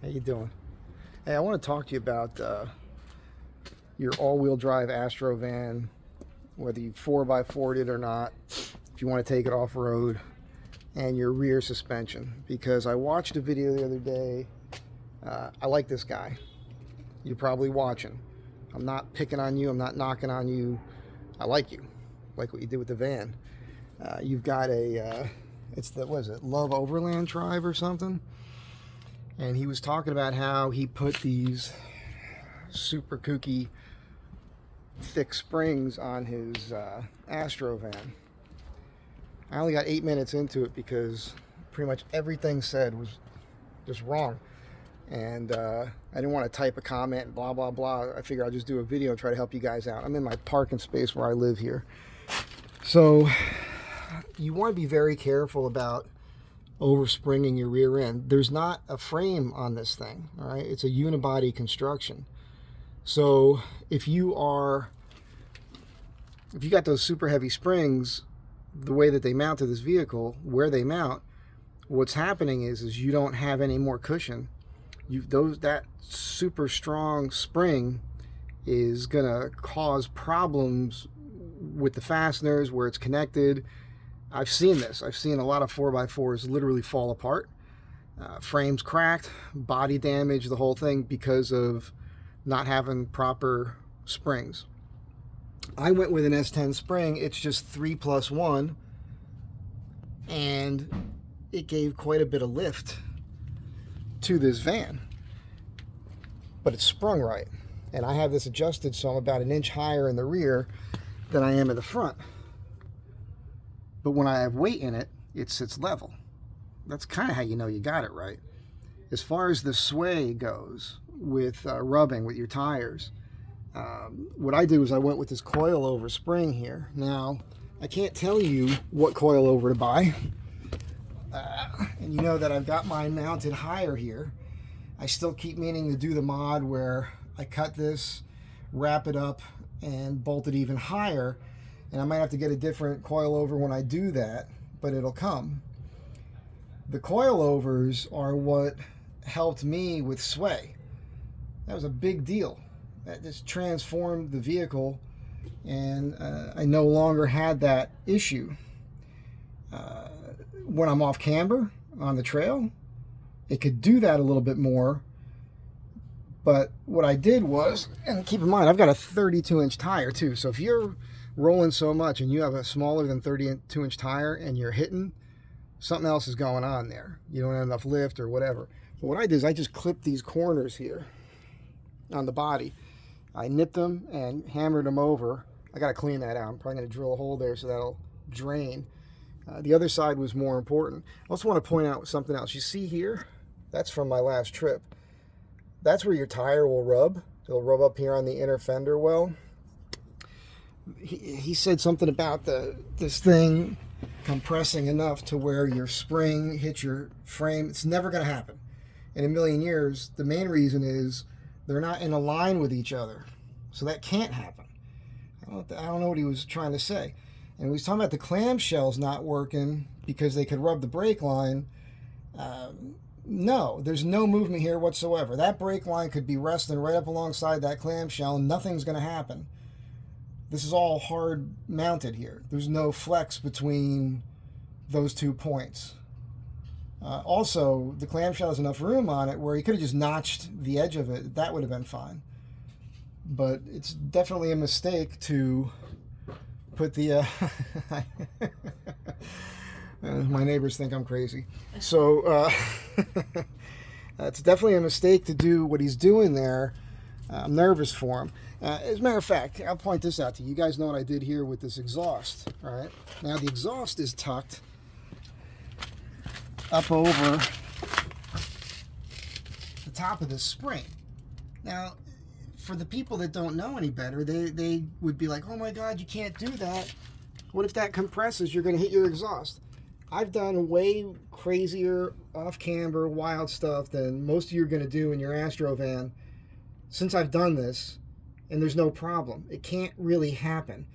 How you doing? Hey, I want to talk to you about your all-wheel drive Astro van, whether you 4x4'd it or not, if you want to take it off-road, and your rear suspension. Because I watched a video the other day. I like this guy. You're probably watching. I'm not picking on you. I'm not knocking on you. I like you. I like what you did with the van. You've got a, it's the, what is it, Love Overland Drive or something? And he was talking about how he put these super kooky thick springs on his Astro van. I only got 8 minutes into it because pretty much everything said was just wrong. And I didn't want to type a comment and blah, blah, blah. I figured I'll just do a video and try to help you guys out. I'm in my parking space where I live here. So you want to be very careful about overspringing your rear end. There's not a frame on this thing, all right? It's a unibody construction. So if you got those super heavy springs, the way that they mount to this vehicle, where they mount, what's happening is you don't have any more cushion. That super strong spring is gonna cause problems with the fasteners where it's connected. I've seen this. I've seen a lot of 4x4s literally fall apart. Frames cracked, body damage, the whole thing because of not having proper springs. I went with an S10 spring. It's just 3+1, and it gave quite a bit of lift to this van. But it's sprung right. And I have this adjusted so I'm about 1 inch higher in the rear than I am in the front. But when I have weight in it, it sits level. That's kind of how you know you got it right. As far as the sway goes with rubbing with your tires, what I did was I went with this coilover spring here. Now, I can't tell you what coilover to buy. And you know that I've got mine mounted higher here. I still keep meaning to do the mod where I cut this, wrap it up, and bolt it even higher. And I might have to get a different coilover when I do that, but it'll come. The coilovers are what helped me with sway. That was a big deal. That just transformed the vehicle, and I no longer had that issue. When I'm off camber on the trail, it could do that a little bit more. But what I did was, and keep in mind, I've got a 32-inch tire too, so if you're rolling so much and you have a smaller than 32-inch tire and you're hitting, something else is going on there. You don't have enough lift or whatever. But what I did is I just clipped these corners here on the body. I nipped them and hammered them over. I got to clean that out. I'm probably going to drill a hole there so that'll drain. The other side was more important. I also want to point out something else. You see here, that's from my last trip. That's where your tire will rub. It'll rub up here on the inner fender well. He said something about this thing compressing enough to where your spring hits your frame. It's never going to happen in a million years. The main reason is they're not in a line with each other, so that can't happen. I don't know what he was trying to say. And he was talking about the clamshells not working because they could rub the brake line. No, there's no movement here whatsoever. That brake line could be resting right up alongside that clamshell and nothing's going to happen. This is all hard mounted here. There's no flex between those 2 points. Also, the clamshell has enough room on it where he could have just notched the edge of it. That would have been fine. But it's definitely a mistake to put the... my neighbors think I'm crazy. So it's definitely a mistake to do what he's doing there. I'm nervous for him. As a matter of fact, I'll point this out to you. You guys know what I did here with this exhaust. All right. Now the exhaust is tucked up over the top of this spring. Now, for the people that don't know any better, they would be like, oh my God, you can't do that. What if that compresses? You're going to hit your exhaust. I've done way crazier off-camber, wild stuff than most of you are going to do in your Astro van since I've done this, and there's no problem. It can't really happen.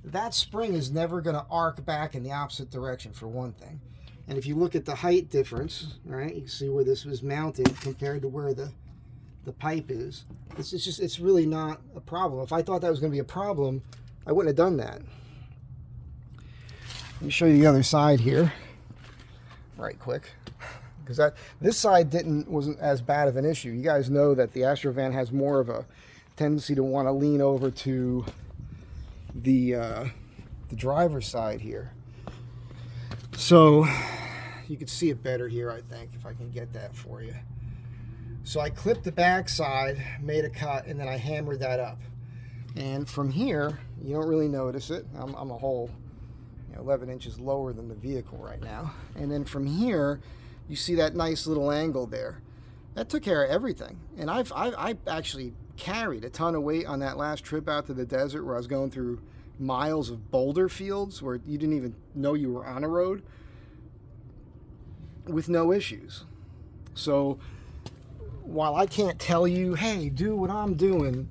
That spring is never going to arc back in the opposite direction, for one thing. And if you look at the height difference, all right, you can see where this was mounted compared to where the pipe is. It's really not a problem. If I thought that was going to be a problem, I wouldn't have done that. Let me show you the other side here, right quick, because this side wasn't as bad of an issue. You guys know that the Astro van has more of a tendency to want to lean over to the driver's side here. So you can see it better here, I think, if I can get that for you. So I clipped the back side, made a cut, and then I hammered that up. And from here, you don't really notice it. I'm a whole 11 inches lower than the vehicle right now. And then from here, you see that nice little angle there. That took care of everything. And I actually carried a ton of weight on that last trip out to the desert where I was going through miles of boulder fields where you didn't even know you were on a road with no issues. So while I can't tell you, hey, do what I'm doing,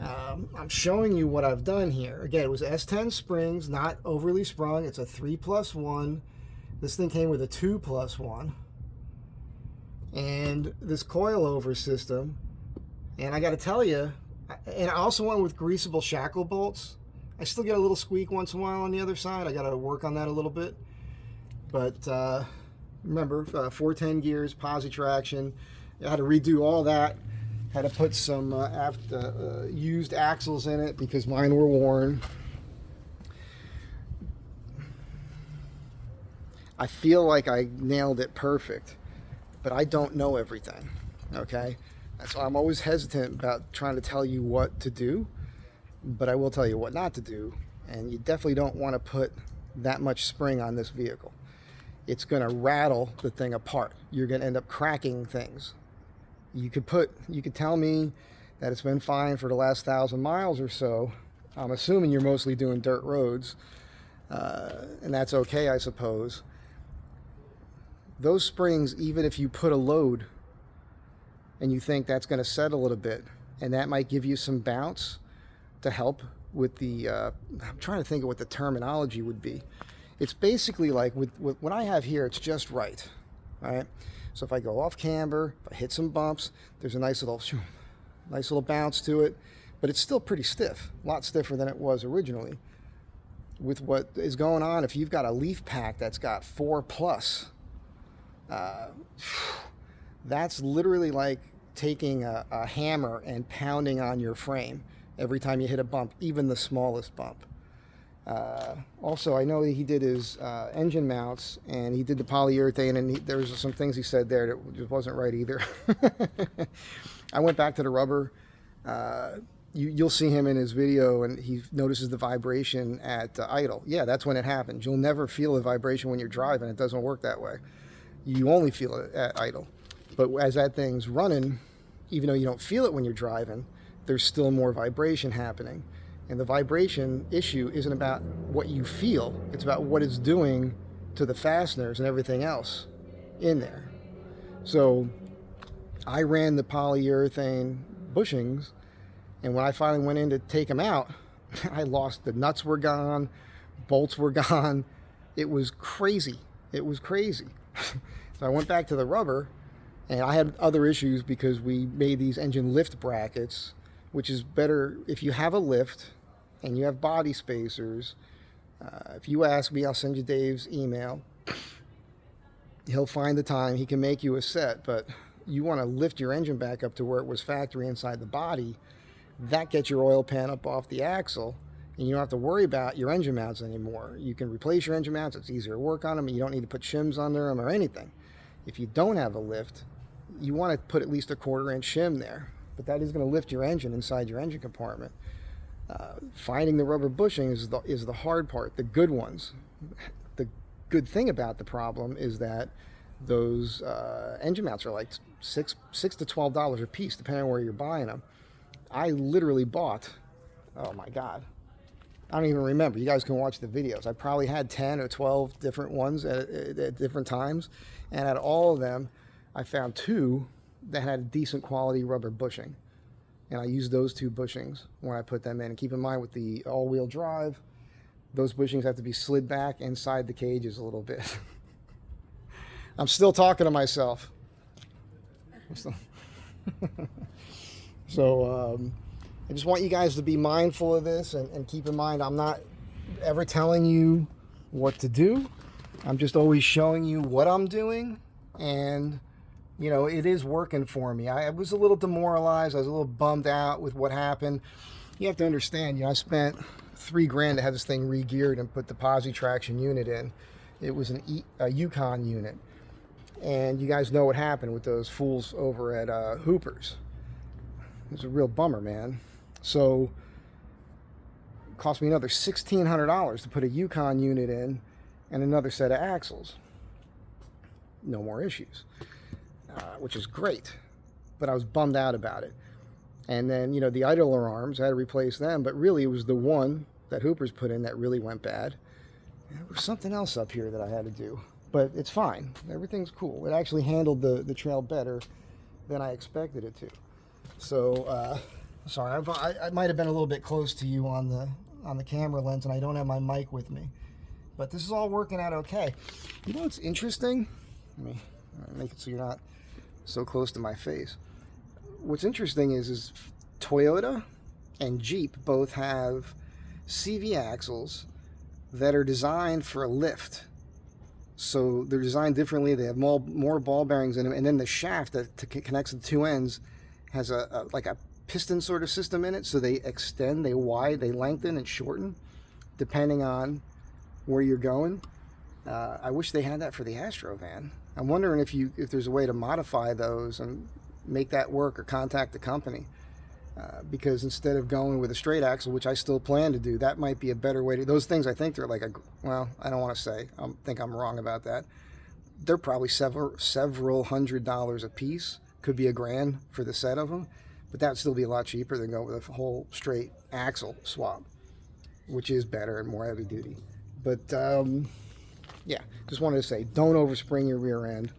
I'm showing you what I've done here. Again, it was S10 springs, not overly sprung. It's a 3+1. This thing came with a 2+1. And this coilover system. And I got to tell you, and I also went with greasable shackle bolts. I still get a little squeak once in a while on the other side. I got to work on that a little bit. But remember, 410 gears, posi traction. I had to redo all that. Had to put some used axles in it because mine were worn. I feel like I nailed it perfect, but I don't know everything, okay? So I'm always hesitant about trying to tell you what to do, but I will tell you what not to do, and you definitely don't want to put that much spring on this vehicle. It's going to rattle the thing apart. You're going to end up cracking things. You could tell me that it's been fine for the last 1,000 miles or so. I'm assuming you're mostly doing dirt roads, and that's okay, I suppose. Those springs, even if you put a load and you think that's going to set a little bit, and that might give you some bounce to help with the, I'm trying to think of what the terminology would be. It's basically like with what I have here, it's just right, all right? So if I go off camber, if I hit some bumps, there's a nice little bounce to it, but it's still pretty stiff, a lot stiffer than it was originally. With what is going on, if you've got a leaf pack that's got 4+, that's literally like taking a hammer and pounding on your frame every time you hit a bump, even the smallest bump. Also, I know that he did his engine mounts, and he did the polyurethane, and there was some things he said there that just wasn't right either. I went back to the rubber. You'll see him in his video, and he notices the vibration at idle. Yeah, that's when it happens. You'll never feel a vibration when you're driving. It doesn't work that way. You only feel it at idle. But as that thing's running, even though you don't feel it when you're driving, there's still more vibration happening. And the vibration issue isn't about what you feel. It's about what it's doing to the fasteners and everything else in there. So I ran the polyurethane bushings, and when I finally went in to take them out, I lost, the nuts were gone, bolts were gone. It was crazy. It was crazy. So I went back to the rubber, and I had other issues because we made these engine lift brackets, which is better if you have a lift and you have body spacers. If you ask me, I'll send you Dave's email. He'll find the time. He can make you a set, but you want to lift your engine back up to where it was factory inside the body. That gets your oil pan up off the axle, and you don't have to worry about your engine mounts anymore. You can replace your engine mounts. It's easier to work on them. You don't need to put shims under them or anything. If you don't have a lift, you want to put at least a 1/4 inch shim there, but that is going to lift your engine inside your engine compartment. Finding the rubber bushing is the hard part, the good ones. The good thing about the problem is that those engine mounts are like $6 to $12 a piece, depending on where you're buying them. I literally bought, oh my God, I don't even remember. You guys can watch the videos. I probably had 10 or 12 different ones at different times, and at all of them, I found 2 that had decent quality rubber bushing. And I used those 2 bushings when I put them in. And keep in mind, with the all-wheel drive, those bushings have to be slid back inside the cages a little bit. I'm still talking to myself. So I just want you guys to be mindful of this and keep in mind, I'm not ever telling you what to do. I'm just always showing you what I'm doing, and you know, it is working for me. I was a little demoralized. I was a little bummed out with what happened. You have to understand, you know, I spent $3,000 to have this thing re-geared and put the posi traction unit in. It was a Yukon unit, and you guys know what happened with those fools over at Hooper's. It was a real bummer, man. So it cost me another $1,600 to put a Yukon unit in and another set of axles. No more issues, which is great, but I was bummed out about it. And then, you know, the idler arms, I had to replace them, but really it was the one that Hooper's put in that really went bad. And there was something else up here that I had to do, but it's fine. Everything's cool. It actually handled the trail better than I expected it to. So, sorry, I might have been a little bit close to you on the camera lens, and I don't have my mic with me. But this is all working out okay. You know what's interesting? Let me make it so you're not so close to my face. What's interesting is Toyota and Jeep both have CV axles that are designed for a lift. So they're designed differently. They have more ball bearings in them, and then the shaft that connects the two ends has like a piston sort of system in it. So they extend, they lengthen and shorten depending on where you're going. I wish they had that for the Astro van. I'm wondering if there's a way to modify those and make that work, or contact the company, because instead of going with a straight axle, which I still plan to do, that might be a better way to. Those things, I think they're like well, I don't want to say. I think I'm wrong about that. They're probably several $100s a piece. Could be $1,000 for the set of them, but that would still be a lot cheaper than going with a whole straight axle swap, which is better and more heavy duty. But yeah, just wanted to say, don't overspring your rear end.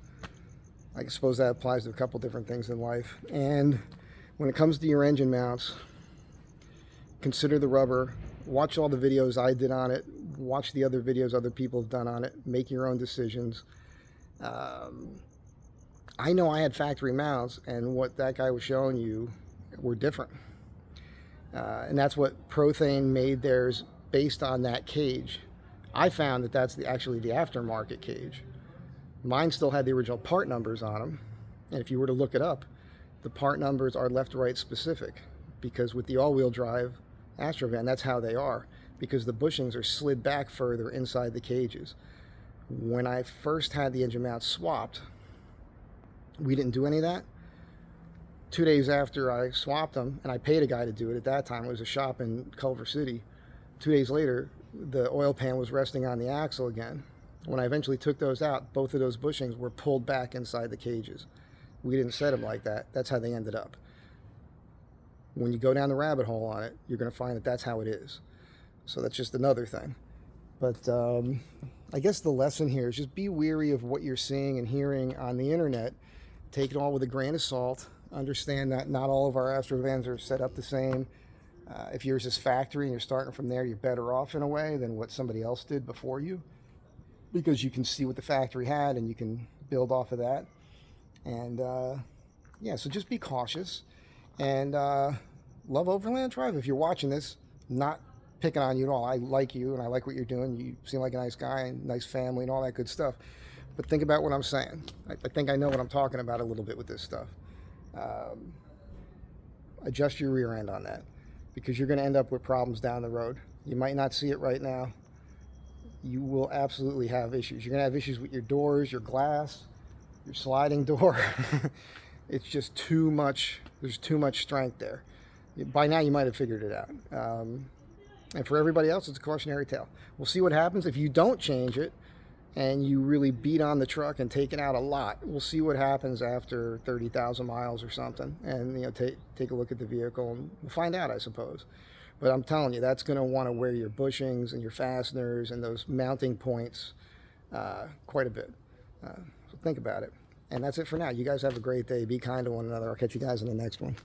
I suppose that applies to a couple different things in life. And when it comes to your engine mounts, consider the rubber. Watch all the videos I did on it. Watch the other videos other people have done on it. Make your own decisions. I know I had factory mounts, and what that guy was showing you were different. And that's what Prothane made theirs based on that cage. I found that that's actually the aftermarket cage. Mine still had the original part numbers on them, and if you were to look it up, the part numbers are left-right specific, because with the all-wheel drive Astro van, that's how they are, because the bushings are slid back further inside the cages. When I first had the engine mounts swapped, we didn't do any of that. 2 days after I swapped them, and I paid a guy to do it at that time, it was a shop in Culver City. 2 days later, the oil pan was resting on the axle again. When I eventually took those out, both of those bushings were pulled back inside the cages. We didn't set them like that. That's how they ended up. When you go down the rabbit hole on it, you're going to find that that's how it is. So that's just another thing. But I guess the lesson here is just be wary of what you're seeing and hearing on the internet. Take it all with a grain of salt. Understand that not all of our Astro vans are set up the same. If yours is factory and you're starting from there, you're better off in a way than what somebody else did before you, because you can see what the factory had and you can build off of that. And yeah, so just be cautious, and love Overland Drive. If you're watching this, not picking on you at all. I like you and I like what you're doing. You seem like a nice guy and nice family and all that good stuff. But think about what I'm saying. I think I know what I'm talking about a little bit with this stuff. Adjust your rear end on that, because you're going to end up with problems down the road. You might not see it right now. You will absolutely have issues. You're going to have issues with your doors, your glass, your sliding door. It's just too much. There's too much strength there. By now you might have figured it out. And for everybody else, it's a cautionary tale. We'll see what happens if you don't change it and you really beat on the truck and take it out a lot. We'll see what happens after 30,000 miles or something, and you know, take a look at the vehicle and we'll find out, I suppose. But I'm telling you, that's going to want to wear your bushings and your fasteners and those mounting points quite a bit. So think about it. And that's it for now. You guys have a great day. Be kind to one another. I'll catch you guys in the next one.